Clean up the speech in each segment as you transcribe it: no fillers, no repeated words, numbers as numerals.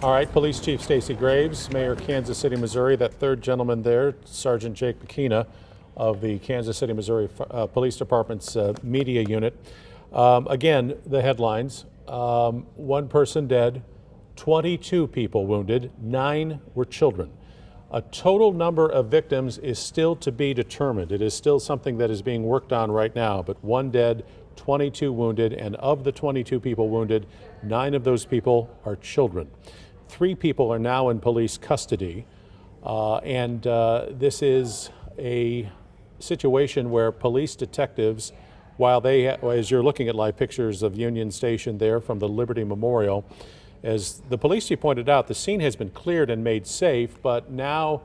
All right, Police Chief Stacey Graves, Mayor Kansas City, Missouri. That third gentleman there, Sergeant Jake Pekina of the Kansas City, Missouri Police Department's media unit. Again, the headlines, one person dead, 22 people wounded, 9 were children. A total number of victims is still to be determined. It is still something that is being worked on right now, but 1 dead, 22 wounded, and of the 22 people wounded, 9 of those people are children. 3 people are now in police custody, and this is a situation where police detectives, while they, as you're looking at live pictures of Union Station there from the Liberty Memorial, as the police chief pointed out, the scene has been cleared and made safe, but now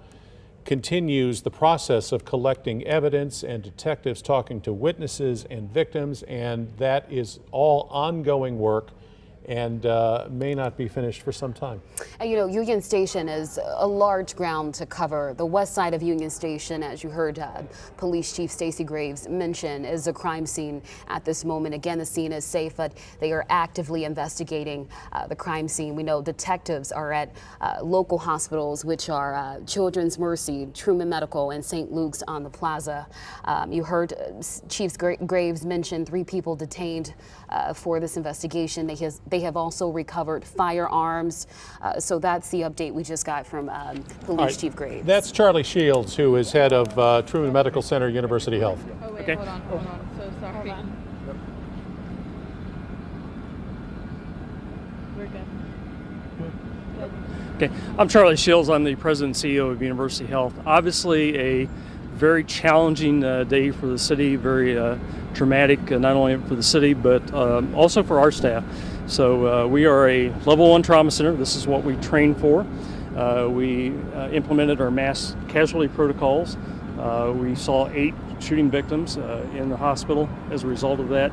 continues the process of collecting evidence and detectives talking to witnesses and victims, and that is all ongoing work and may not be finished for some time. And you know, Union Station is a large ground to cover. The west side of Union Station, as you heard Police Chief Stacey Graves mention, is a crime scene at this moment. Again, the scene is safe, but they are actively investigating the crime scene. We know detectives are at local hospitals, which are Children's Mercy, Truman Medical, and St. Luke's on the Plaza. You heard Chief Graves mention 3 people detained for this investigation. They have also recovered firearms. So that's the update we just got from Police Chief Graves. That's Charlie Shields, who is head of Truman Medical Center, University Health. Oh, wait, Okay. hold on. So sorry. Hold on. We're good. Okay, I'm Charlie Shields. I'm the president and CEO of University Health. Obviously, a very challenging day for the city, very traumatic, not only for the city, but also for our staff. So we are a level 1 trauma center. This is what we train for. We implemented our mass casualty protocols. We saw 8 shooting victims in the hospital as a result of that.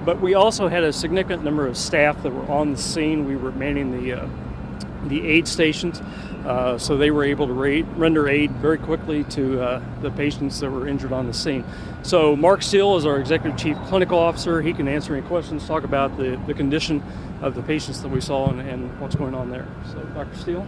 But we also had a significant number of staff that were on the scene. We were manning the aid stations, so they were able to render aid very quickly to the patients that were injured on the scene. So Mark Steele is our Executive Chief Clinical Officer. He can answer any questions, talk about the condition of the patients that we saw and what's going on there. So Dr. Steele?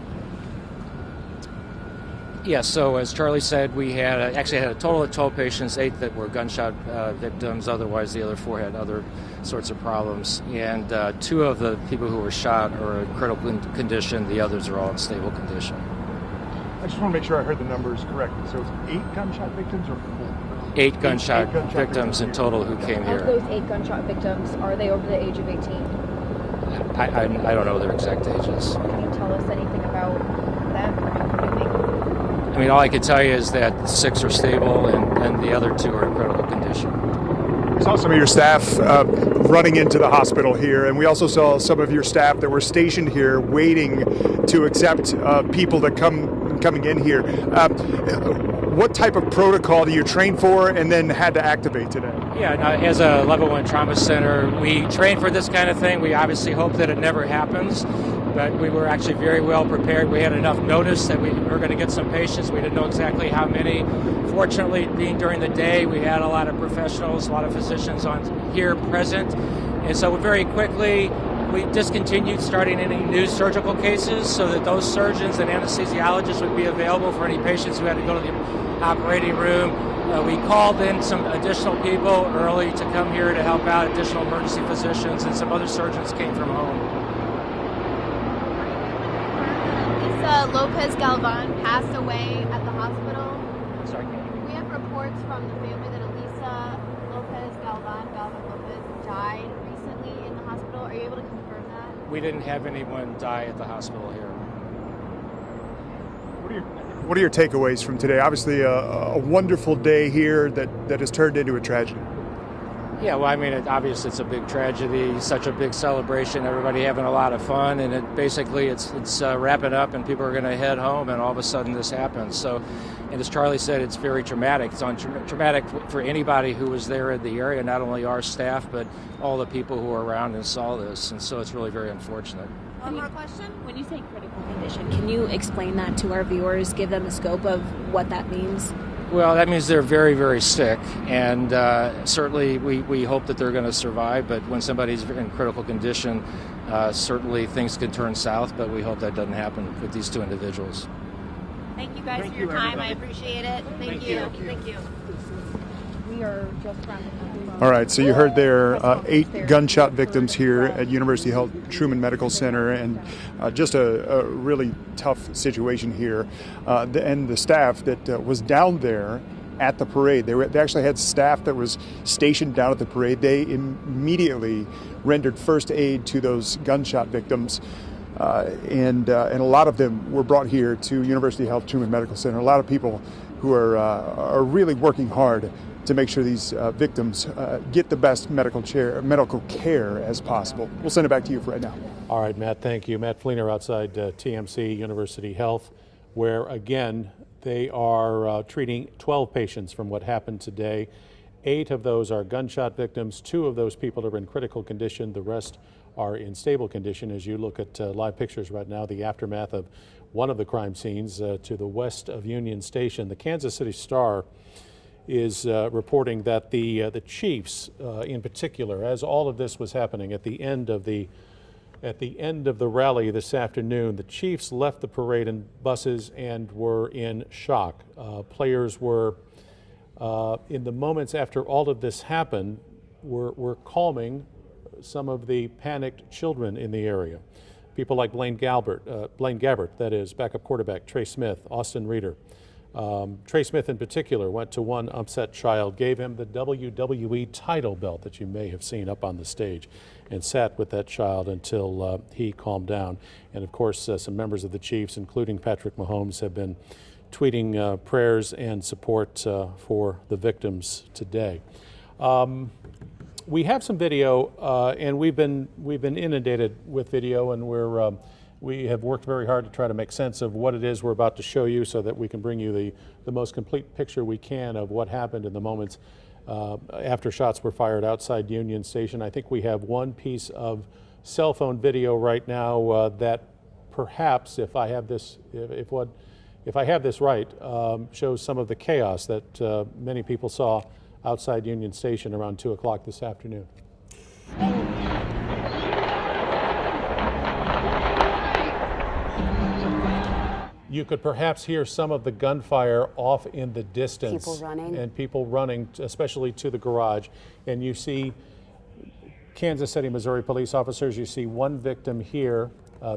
Yes, so as Charlie said, we actually had a total of 12 patients, 8 that were gunshot victims. Otherwise, the other 4 had other sorts of problems. And 2 of the people who were shot are in critical condition. The others are all in stable condition. I just want to make sure I heard the numbers correctly. So it's 8 gunshot victims or 4? 8 gunshot victims in total who came here. Of those 8 gunshot victims, are they over the age of 18? I don't know their exact ages. Can you tell us anything about them? I mean, all I can tell you is that 6 are stable and the other 2 are in critical condition. We saw some of your staff running into the hospital here, and we also saw some of your staff that were stationed here waiting to accept people that coming in here. What type of protocol do you train for and then had to activate today? Yeah, as a level 1 trauma center, we train for this kind of thing. We obviously hope that it never happens, but we were actually very well prepared. We had enough notice that we were going to get some patients. We didn't know exactly how many. Fortunately, being during the day, we had a lot of professionals, a lot of physicians here present. And so very quickly, we discontinued starting any new surgical cases so that those surgeons and anesthesiologists would be available for any patients who had to go to the operating room. We called in some additional people early to come here to help out, additional emergency physicians, and some other surgeons came from home. Elisa Lopez Galvan passed away at the hospital. Sorry. We have reports from the family that Elisa Lopez Galvan died recently in the hospital. Are you able to confirm that? We didn't have anyone die at the hospital here. What are your takeaways from today? Obviously, a wonderful day here that has turned into a tragedy. Yeah, well, I mean, obviously it's a big tragedy, such a big celebration, everybody having a lot of fun, and it's wrapping up and people are going to head home, and all of a sudden this happens. So, and as Charlie said, it's very traumatic. It's traumatic for anybody who was there in the area, not only our staff, but all the people who were around and saw this, and so it's really very unfortunate. One more question? When you say critical condition, can you explain that to our viewers, give them a scope of what that means? Well, that means they're very, very sick, and certainly we hope that they're going to survive, but when somebody's in critical condition, certainly things can turn south, but we hope that doesn't happen with these two individuals. Thank you guys for your time. I appreciate it. Thank you. Thank you. We are just rounding up. All right, so you heard there 8 gunshot victims here at University Health Truman Medical Center, and just a really tough situation here. And the staff that was down there at the parade, they actually had staff that was stationed down at the parade. They immediately rendered first aid to those gunshot victims. And a lot of them were brought here to University Health Truman Medical Center. A lot of people who are really working hard to make sure these victims get the best medical care as possible. We'll send it back to you for right now. All right, Matt, thank you. Matt Fleener outside TMC University Health, where again they are treating 12 patients from what happened today. 8 of those are gunshot victims. 2 of those people are in critical condition. The rest are in stable condition. As you look at live pictures right now, the aftermath of one of the crime scenes to the west of Union Station. The Kansas City Star is reporting that the Chiefs, in particular, as all of this was happening at the end of the rally this afternoon, the Chiefs left the parade in buses and were in shock. Players were, in the moments after all of this happened, were calming some of the panicked children in the area. People like Blaine Gabbert, that is, backup quarterback, Trey Smith, Austin Reeder. Trey Smith in particular went to one upset child, gave him the WWE title belt that you may have seen up on the stage, and sat with that child until he calmed down. And of course, some members of the Chiefs, including Patrick Mahomes, have been tweeting prayers and support for the victims today. We have some video, and we've been inundated with video, and we have worked very hard to try to make sense of what it is we're about to show you so that we can bring you the most complete picture we can of what happened in the moments after shots were fired outside Union Station. I think we have one piece of cell phone video right now that perhaps, if I have this right, shows some of the chaos that many people saw outside Union Station around 2 o'clock this afternoon. You could perhaps hear some of the gunfire off in the distance. People running, especially to the garage. And you see Kansas City, Missouri police officers. You see one victim here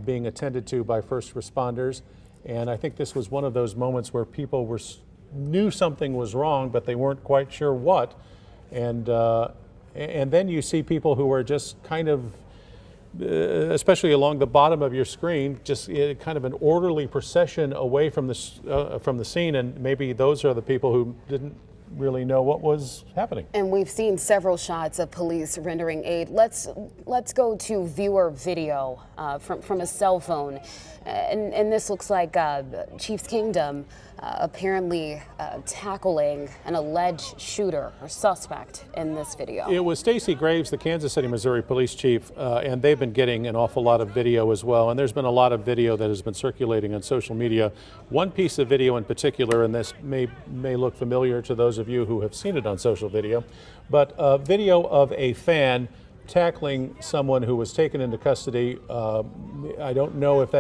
being attended to by first responders. And I think this was one of those moments where people knew something was wrong, but they weren't quite sure what. And then you see people who are just kind of, especially along the bottom of your screen, just kind of an orderly procession away from the scene, and maybe those are the people who didn't really know what was happening. And we've seen several shots of police rendering aid. Let's go to viewer video from a cell phone, and this looks like Chiefs Kingdom apparently tackling an alleged shooter or suspect in this video. It was Stacey Graves, the Kansas City, Missouri police chief, and they've been getting an awful lot of video as well. And there's been a lot of video that has been circulating on social media. One piece of video in particular, and this may look familiar to those of you who have seen it on social video, but a video of a fan tackling someone who was taken into custody. I don't know if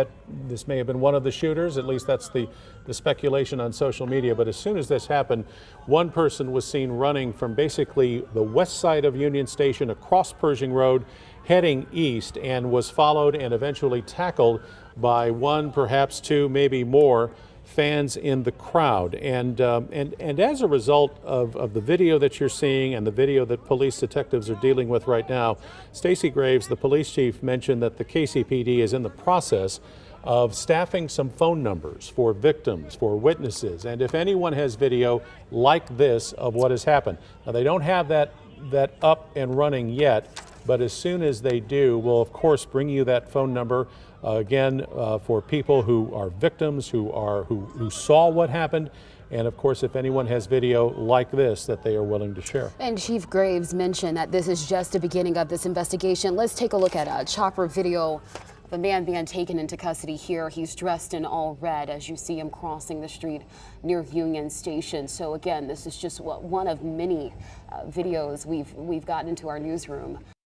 this may have been one of the shooters, at least that's the speculation on social media, but as soon as this happened, one person was seen running from basically the west side of Union Station across Pershing Road, heading east, and was followed and eventually tackled by one, perhaps 2, maybe more fans in the crowd. And as a result of the video that you're seeing and the video that police detectives are dealing with right now, Stacey Graves, the police chief, mentioned that the KCPD is in the process of staffing some phone numbers for victims, for witnesses, and if anyone has video like this of what has happened. Now, they don't have that up and running yet, but as soon as they do, we'll of course bring you that phone number again for people who are victims, who saw what happened, and of course if anyone has video like this that they are willing to share. And Chief Graves mentioned that this is just the beginning of this investigation. Let's take a look at chopper video The man being taken into custody here, he's dressed in all red as you see him crossing the street near Union Station. So again, this is just one of many videos we've gotten into our newsroom.